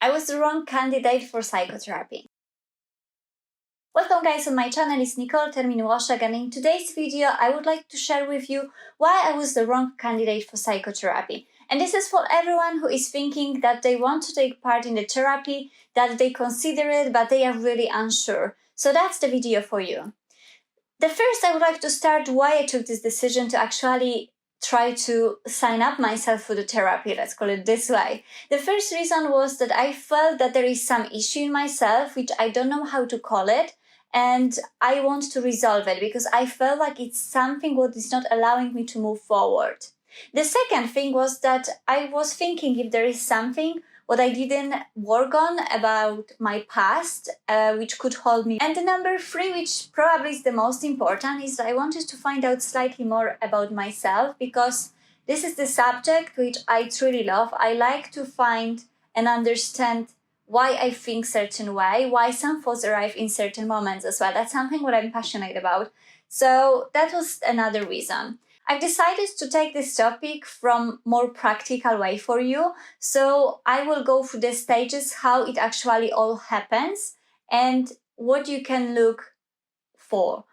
I was the wrong candidate for psychotherapy. Welcome guys on my channel, it's Nicole Termin-Waszak, and in today's video I would like to share with you why I was the wrong candidate for psychotherapy. And this is for everyone who is thinking that they want to take part in the therapy, that they consider it, but they are really unsure. So that's the video for you. The first, I would like to start why I took this decision to actually try to sign up myself for the therapy, let's call it this way. The first reason was that I felt that there is some issue in myself, which I don't know how to call it, and I want to resolve it because I felt like it's something what is not allowing me to move forward. The second thing was that I was thinking if there is something what I didn't work on about my past, which could hold me. And the number 3, which probably is the most important, is I wanted to find out slightly more about myself because this is the subject which I truly love. I like to find and understand why I think certain way, why some thoughts arrive in certain moments as well. That's something what I'm passionate about. So that was another reason. I've decided to take this topic from more practical way for you. So I will go through the stages, how it actually all happens and what you can look for.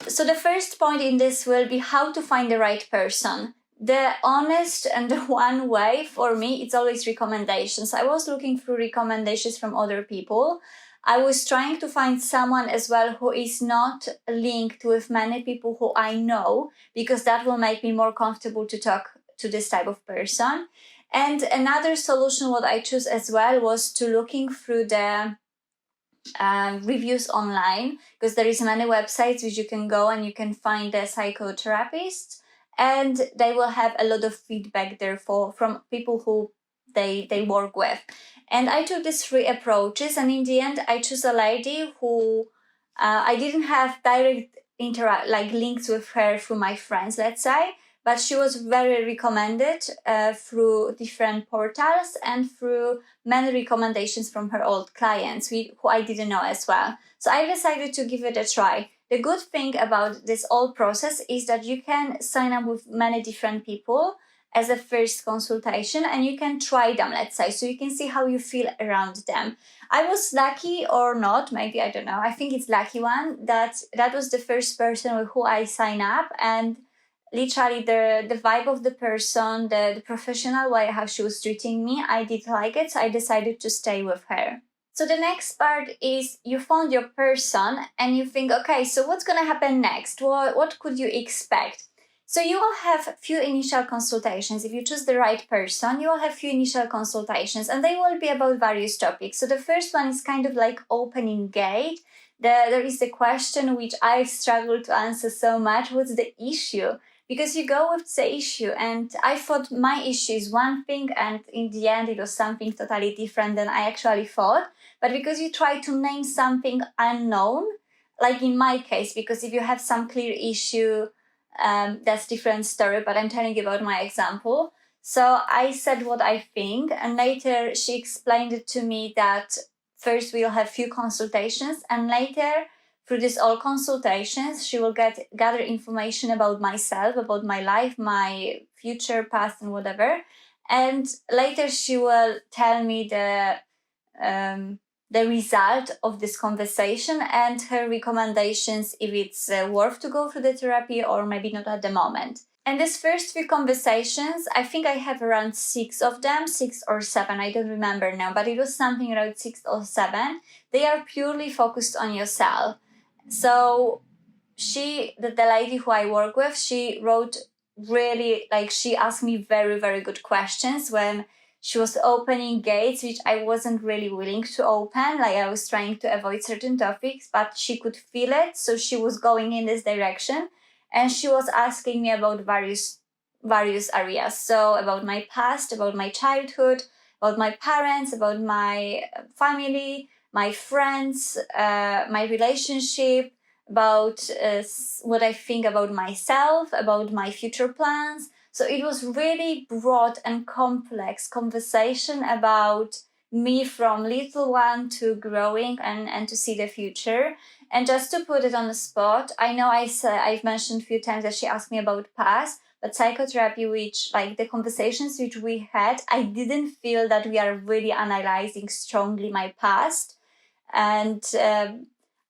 So the first point in this will be how to find the right person. The honest and the one way for me, it's always recommendations. I was looking through recommendations from other people. I was trying to find someone as well who is not linked with many people who I know, because that will make me more comfortable to talk to this type of person. And another solution what I chose as well was to looking through the reviews online, because there is many websites which you can go and you can find the psychotherapists, and they will have a lot of feedback there from people who they work with. And I took these 3 approaches, and in the end I chose a lady who I didn't have direct links with her through my friends, let's say, but she was very recommended through different portals and through many recommendations from her old clients who I didn't know as well. So I decided to give it a try. The good thing about this whole process is that you can sign up with many different people as a first consultation, and you can try them, let's say, so you can see how you feel around them. I was lucky or not, maybe, I don't know, I think it's lucky one, that was the first person with who I sign up, and literally the vibe of the person, the professional way how she was treating me, I did like it, so I decided to stay with her. So the next part is you found your person and you think, okay, so what's gonna happen next? What could you expect? So you will have few initial consultations. If you choose the right person, you will have few initial consultations, and they will be about various topics. So the first one is kind of like opening gate. There is the question which I've struggled to answer so much. What's the issue? Because you go with the issue, and I thought my issue is one thing, and in the end it was something totally different than I actually thought. But because you try to name something unknown, like in my case, because if you have some clear issue, that's different story, but I'm telling you about my example. So I said what I think, and later she explained it to me that first we'll have few consultations, and later through this all consultations she will gather information about myself, about my life, my future, past, and whatever. And later she will tell me the result of this conversation and her recommendations, if it's worth to go through the therapy or maybe not at the moment. And these first 3 conversations, I think I have around 6 of them, 6 or 7, I don't remember now, but it was something around 6 or 7. They are purely focused on yourself. So the lady who I work with, she wrote really, she asked me very, very good questions when she was opening gates, which I wasn't really willing to open. I was trying to avoid certain topics, but she could feel it. So she was going in this direction, and she was asking me about various areas. So about my past, about my childhood, about my parents, about my family, my friends, my relationship, about what I think about myself, about my future plans. So it was really broad and complex conversation about me from little one to growing and to see the future. And just to put it on the spot, I know I've mentioned a few times that she asked me about past, but psychotherapy, which like the conversations which we had, I didn't feel that we are really analyzing strongly my past. And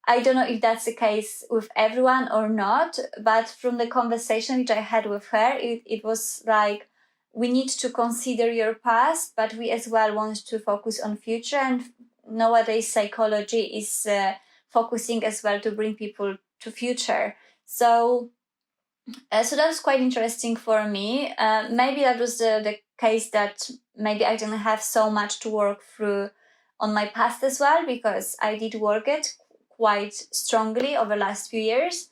I don't know if that's the case with everyone or not, but from the conversation which I had with her, it was like, we need to consider your past, but we as well want to focus on future. And nowadays psychology is focusing as well to bring people to future. So that was quite interesting for me. Maybe that was the case that maybe I didn't have so much to work through on my past as well, because I did work it quite strongly over the last few years.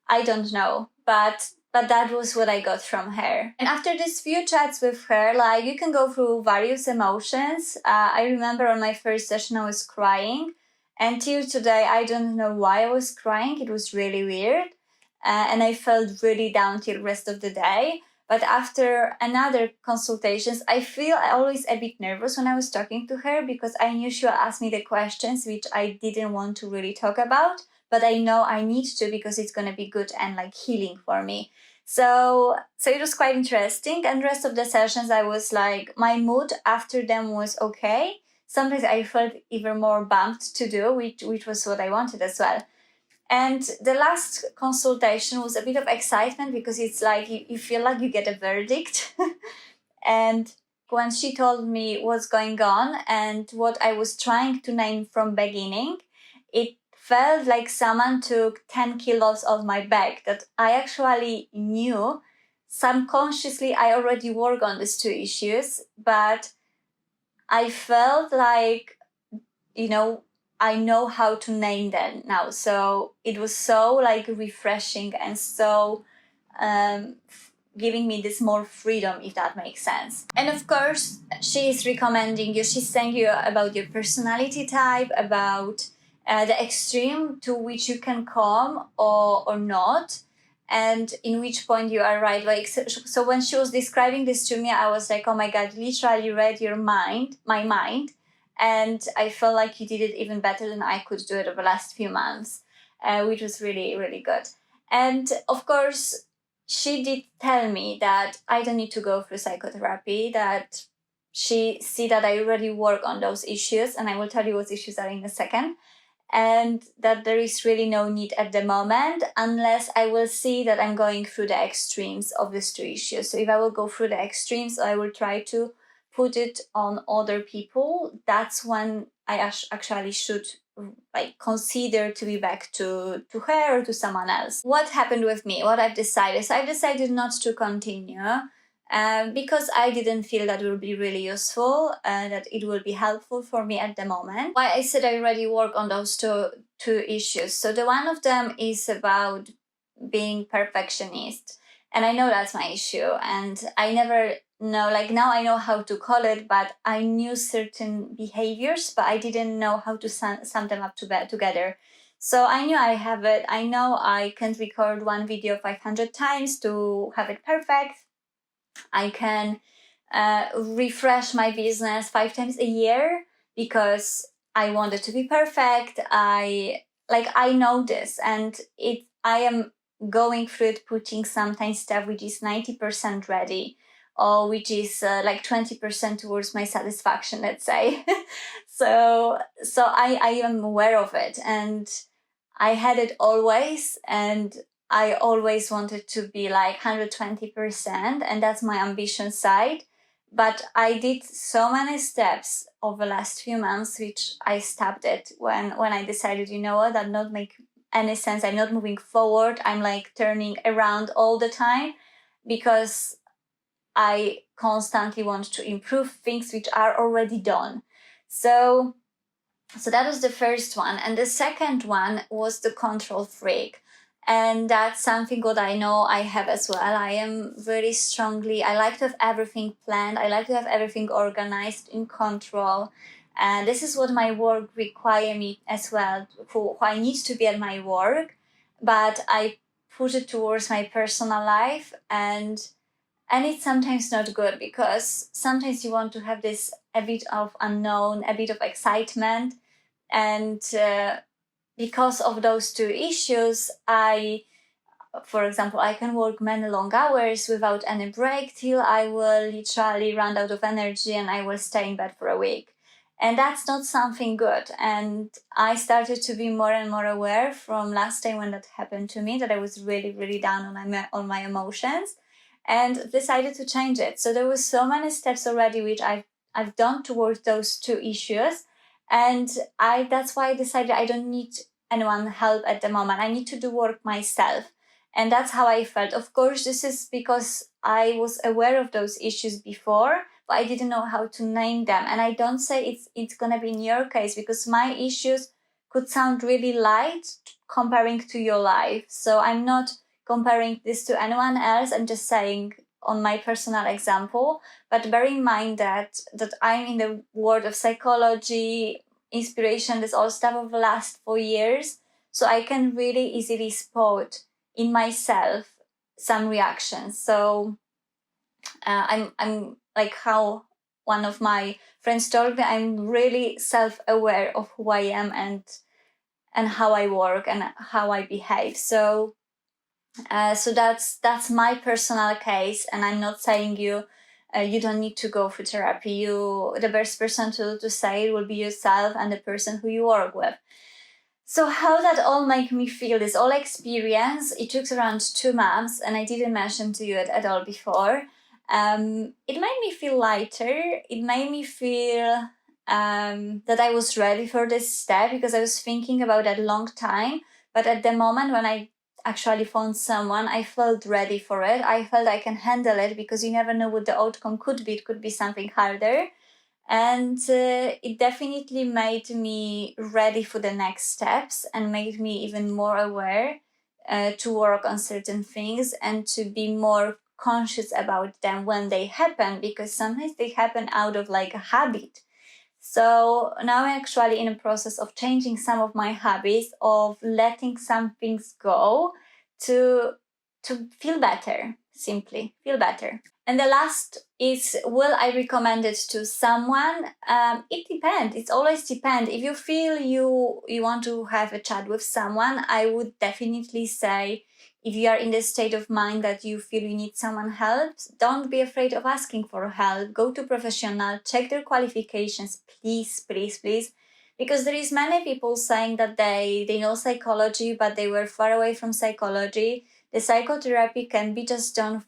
I don't know, but that was what I got from her. And after these few chats with her, like, you can go through various emotions. I remember on my first session I was crying. Until today, I don't know why I was crying. It was really weird. And I felt really down till the rest of the day. But after another consultations, I feel always a bit nervous when I was talking to her, because I knew she would ask me the questions which I didn't want to really talk about, but I know I need to, because it's going to be good and like healing for me. So it was quite interesting. And the rest of the sessions, I was like, my mood after them was okay. Sometimes I felt even more bummed to do, which was what I wanted as well. And the last consultation was a bit of excitement, because it's like you feel like you get a verdict. And when she told me what's going on and what I was trying to name from beginning, it felt like someone took 10 kilos off my back, that I actually knew subconsciously I already work on these two issues, but I felt like, I know how to name them now. So it was so like refreshing and so giving me this more freedom, if that makes sense. And of course, she is recommending you, she's saying you about your personality type, about the extreme to which you can come or not, and in which point you are right. Like, so when she was describing this to me, I was like, oh my God, literally read my mind. And I felt like you did it even better than I could do it over the last few months, which was really, really good. And of course, she did tell me that I don't need to go through psychotherapy, that she see that I already work on those issues, and I will tell you what issues are in a second, and that there is really no need at the moment, unless I will see that I'm going through the extremes of these two issues. So if I will go through the extremes, I will try to put it on other people. That's when I actually should like consider to be back to her or to someone else. What happened with me? What I've decided? So I've decided not to continue because I didn't feel that will be really useful and that it will be helpful for me at the moment. Why I said I already work on those two issues. So the one of them is about being perfectionist. And I know that's my issue, and I never know, like now I know how to call it, but I knew certain behaviors, but I didn't know how to sum them up together. So I knew I have it. I know I can't record one video 500 times to have it perfect. I can refresh my business 5 times a year because I want it to be perfect. I know this, and I am going through it, putting sometimes stuff which is 90% ready, or which is like 20% towards my satisfaction, let's say. so I am aware of it, and I had it always, and I always wanted to be like 120%, and that's my ambition side. But I did so many steps over the last few months, which I stopped it when I decided, you know what, that not make any sense. I'm not moving forward. I'm like turning around all the time because I constantly want to improve things which are already done. So that was the first one. And the second one was the control freak. And that's something what I know I have as well. I am very strongly, I like to have everything planned. I like to have everything organized, in control. And this is what my work require me as well, who I need to be at my work, but I put it towards my personal life, and it's sometimes not good, because sometimes you want to have this a bit of unknown, a bit of excitement, and because of those two issues, I for example, I can work many long hours without any break till I will literally run out of energy and I will stay in bed for a week. And that's not something good. And I started to be more and more aware from last time when that happened to me, that I was really, really down on my emotions, and decided to change it. So there was so many steps already which I've done towards those two issues. And that's why I decided I don't need anyone help at the moment. I need to do work myself. And that's how I felt. Of course, this is because I was aware of those issues before, but I didn't know how to name them. And I don't say it's gonna be in your case, because my issues could sound really light comparing to your life. So I'm not comparing this to anyone else. I'm just saying on my personal example. But bear in mind that I'm in the world of psychology, inspiration, this all stuff of the last 4 years. So I can really easily spot in myself some reactions. So I'm like how one of my friends told me, I'm really self-aware of who I am and how I work and how I behave. So that's my personal case, and I'm not saying you don't need to go for therapy. The best person to say it will be yourself and the person who you work with. So how that all make me feel, this all experience, it took around 2 months, and I didn't mention to you at all before. It made me feel lighter. It made me feel that I was ready for this step, because I was thinking about that long time. But at the moment when I actually found someone, I felt ready for it. I felt I can handle it, because you never know what the outcome could be. It could be something harder. And it definitely made me ready for the next steps and made me even more aware to work on certain things and to be more conscious about them when they happen, because sometimes they happen out of like a habit. So now I'm actually in a process of changing some of my habits, of letting some things go to feel better, simply feel better. And the last is, will I recommend it to someone? It depends. It's always depend. If you feel you want to have a chat with someone, I would definitely say, if you are in the state of mind that you feel you need someone help, don't be afraid of asking for help. Go to professional, check their qualifications, please, please, please. Because there is many people saying that they know psychology, but they were far away from psychology. The psychotherapy can be just done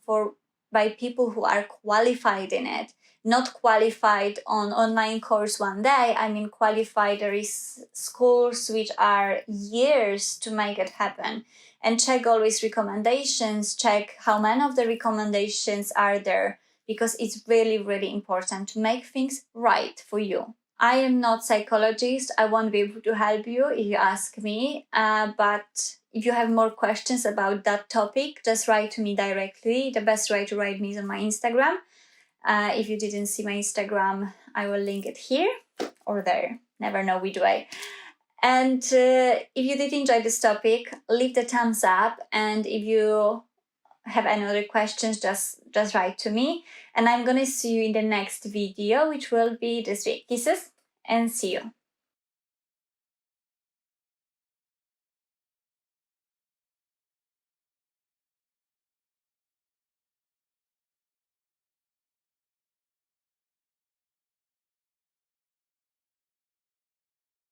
by people who are qualified in it, not qualified on online course one day. I mean, qualified, there is schools which are years to make it happen. And check always recommendations, check how many of the recommendations are there, because it's really, really important to make things right for you. I am not psychologist. I won't be able to help you if you ask me, but if you have more questions about that topic, just write to me directly. The best way to write me is on my Instagram. If you didn't see my Instagram, I will link it here or there. Never know which way. And if you did enjoy this topic, leave the thumbs up. And if you have any other questions, just write to me. And I'm gonna see you in the next video, which will be this week. Kisses and see you.